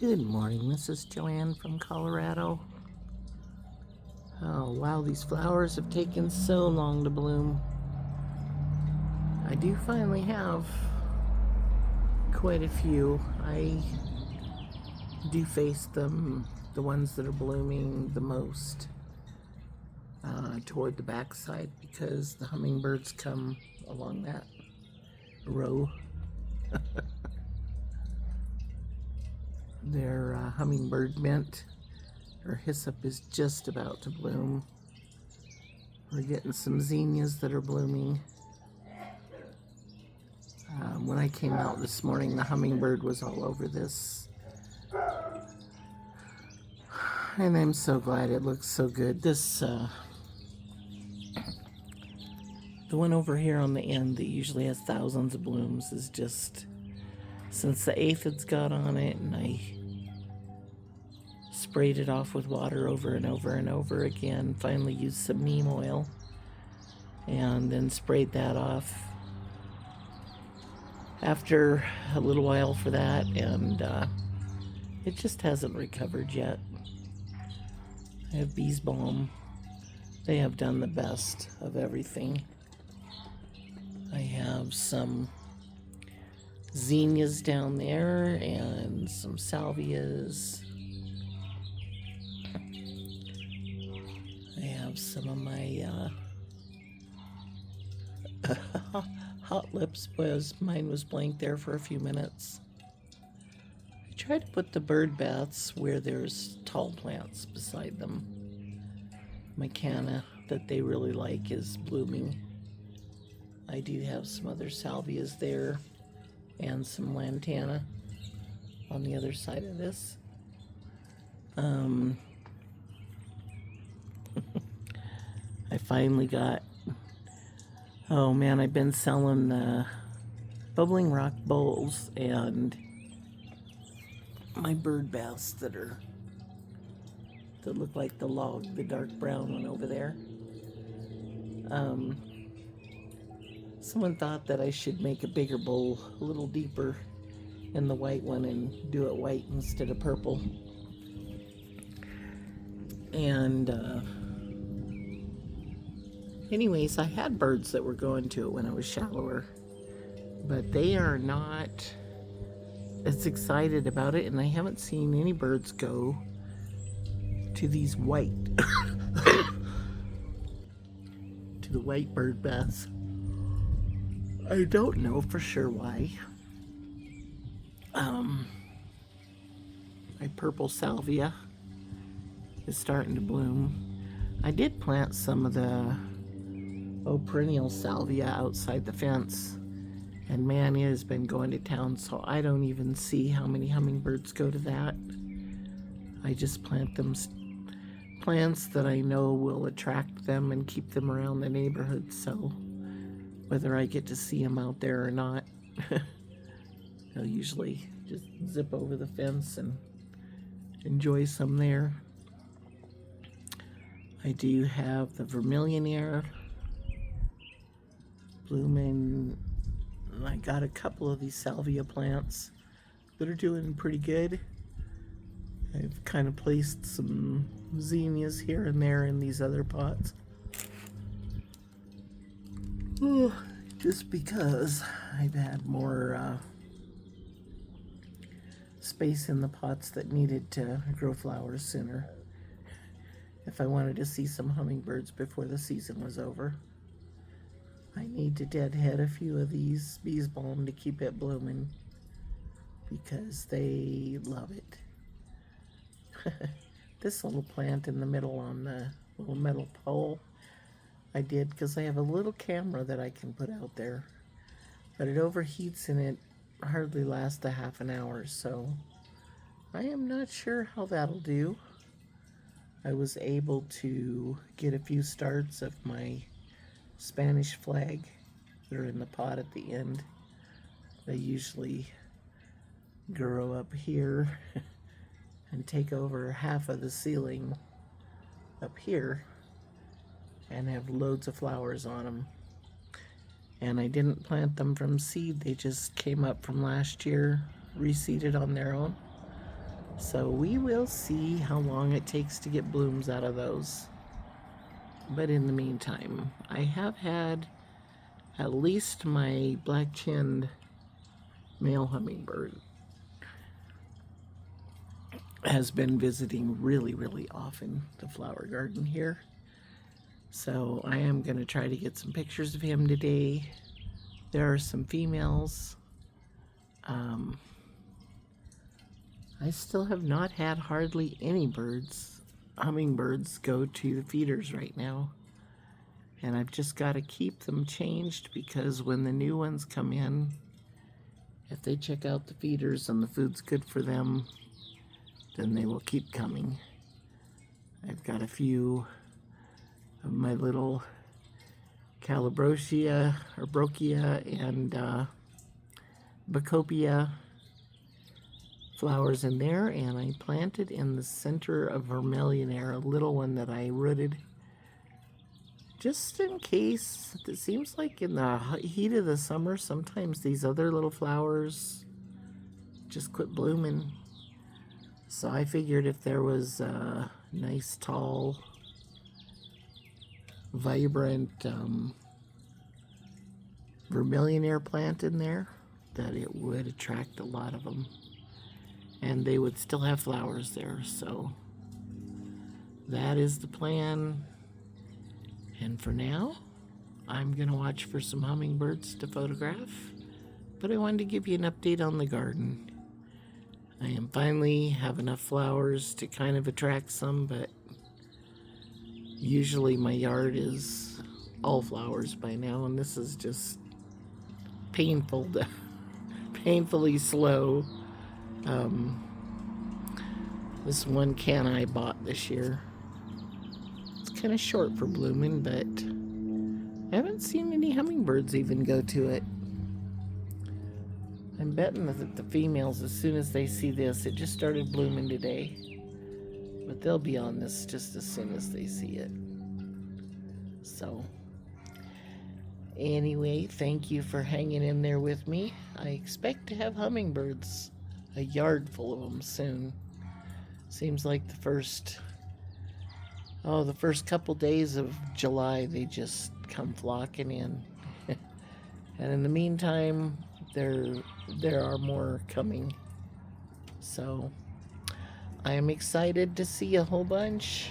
Good morning, this is Joanne from Colorado. Oh wow, these flowers have taken so long to bloom. I do finally have quite a few. I do face them, the ones that are blooming the most, toward the backside because the hummingbirds come along that row. Their hummingbird mint or hyssop is just about to bloom. We're getting some zinnias that are blooming. When I came out this morning, the hummingbird was all over this. And I'm so glad, it looks so good. This, the one over here on the end that usually has thousands of blooms is just, since the aphids got on it and I sprayed it off with water over and over and over again, finally used some neem oil and then sprayed that off after a little while for that, and it just hasn't recovered yet. I have bees balm. They have done the best of everything. I have some zinnias down there and some salvias. I have some of my hot lips, was mine was blank there for a few minutes. I try to put the bird baths where there's tall plants beside them. My canna that they really like is blooming. I do have some other salvias there and some lantana on the other side of this. I finally got, oh man, I've been selling bubbling rock bowls and my bird baths that look like the log, the dark brown one over there. Someone thought that I should make a bigger bowl, a little deeper in the white one, and do it white instead of purple. And anyways, I had birds that were going to it when I was shallower, but they are not as excited about it, and I haven't seen any birds go to these white to the white bird baths. I don't know for sure why. My purple salvia is starting to bloom. I did plant some of the perennial salvia outside the fence, and man, it has been going to town, so I don't even see how many hummingbirds go to that. I just plant them plants that I know will attract them and keep them around the neighborhood, so whether I get to see them out there or not, I'll usually just zip over the fence and enjoy some there. I do have the vermilion air blooming. I got a couple of these salvia plants that are doing pretty good. I've kind of placed some zinnias here and there in these other pots. Just because I've had more space in the pots that needed to grow flowers sooner. If I wanted to see some hummingbirds before the season was over. I need to deadhead a few of these bees balm to keep it blooming because they love it. This little plant in the middle on the little metal pole, I did because I have a little camera that I can put out there, but it overheats and it hardly lasts a half an hour, so I am not sure how that'll do. I was able to get a few starts of my Spanish flag that are in the pot at the end. They usually grow up here and take over half of the ceiling up here and have loads of flowers on them. And I didn't plant them from seed, they just came up from last year, reseeded on their own. So we will see how long it takes to get blooms out of those. But in the meantime, I have had at least my black-chinned male hummingbird has been visiting really, really often the flower garden here. So I am going to try to get some pictures of him today. There are some females. I still have not had hardly any hummingbirds go to the feeders right now. And I've just got to keep them changed because when the new ones come in, if they check out the feeders and the food's good for them, then they will keep coming. I've got a few of my little Calabrosia or Brochia and Bacopia flowers in there, and I planted in the center of Vermillionaire a little one that I rooted just in case. It seems like in the heat of the summer sometimes these other little flowers just quit blooming. So I figured if there was a nice tall vibrant Vermillionaire plant in there, that it would attract a lot of them and they would still have flowers there. So that is the plan. And for now, I'm gonna watch for some hummingbirds to photograph, but I wanted to give you an update on the garden. I am finally have enough flowers to kind of attract some, but usually my yard is all flowers by now, and this is just painfully slow. This one can I bought this year, it's kind of short for blooming, but I haven't seen any hummingbirds even go to it. I'm betting that the females, as soon as they see this, it just started blooming today, but they'll be on this just as soon as they see it. So anyway, thank you for hanging in there with me. I expect to have hummingbirds, a yard full of them soon. Seems like the first couple days of July, they just come flocking in. And in the meantime, there are more coming. So I am excited to see a whole bunch.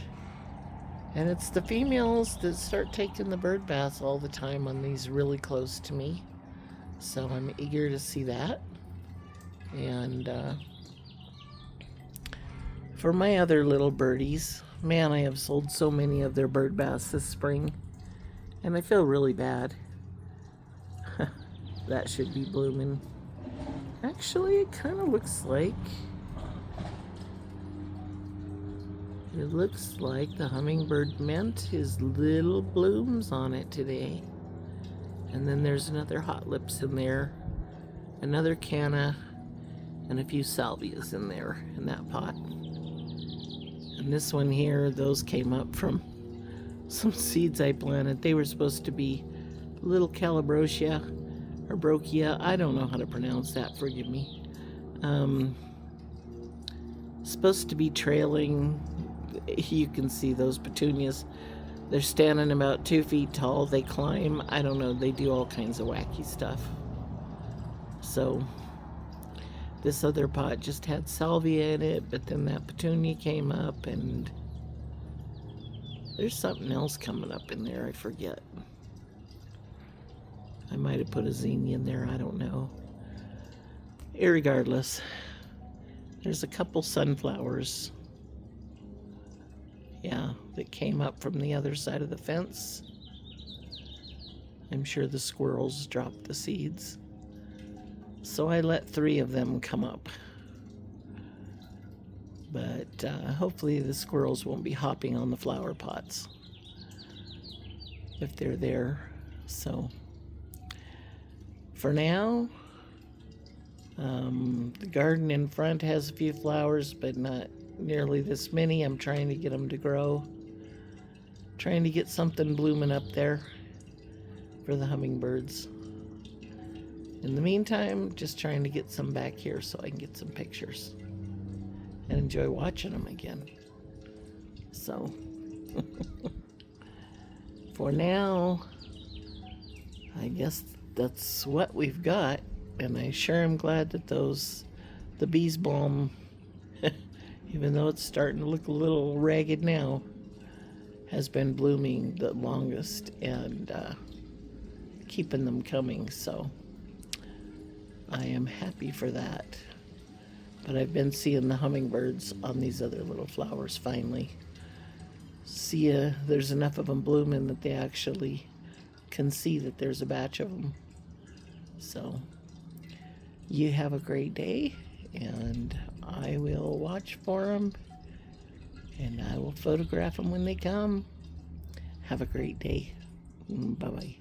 And it's the females that start taking the bird baths all the time on these really close to me. So I'm eager to see that. And for my other little birdies, man, I have sold so many of their bird baths this spring. And I feel really bad. That should be blooming. Actually, it kind of looks like the hummingbird meant his little blooms on it today. And then there's another hot lips in there, another canna, and a few salvias in there in that pot. And this one here, those came up from some seeds I planted. They were supposed to be little Calabrosia or Brochia. I don't know how to pronounce that, forgive me. Supposed to be trailing. You can see those petunias. They're standing about 2 feet tall. They climb. I don't know. They do all kinds of wacky stuff. So this other pot just had salvia in it, but then that petunia came up, and there's something else coming up in there. I forget. I might have put a zinnia in there. I don't know. Irregardless, there's a couple sunflowers. Yeah, that came up from the other side of the fence. I'm sure the squirrels dropped the seeds. So I let 3 of them come up. But hopefully the squirrels won't be hopping on the flower pots if they're there. So for now, the garden in front has a few flowers, but not nearly this many. I'm trying to get them to grow. Trying to get something blooming up there for the hummingbirds. In the meantime, just trying to get some back here so I can get some pictures. and enjoy watching them again. So, for now, I guess that's what we've got. And I sure am glad that the bees balm, even though it's starting to look a little ragged now, has been blooming the longest and keeping them coming. So I am happy for that. But I've been seeing the hummingbirds on these other little flowers finally. There's enough of them blooming that they actually can see that there's a batch of them. So you have a great day, and I will watch for them, and I will photograph them when they come. Have a great day. Bye-bye.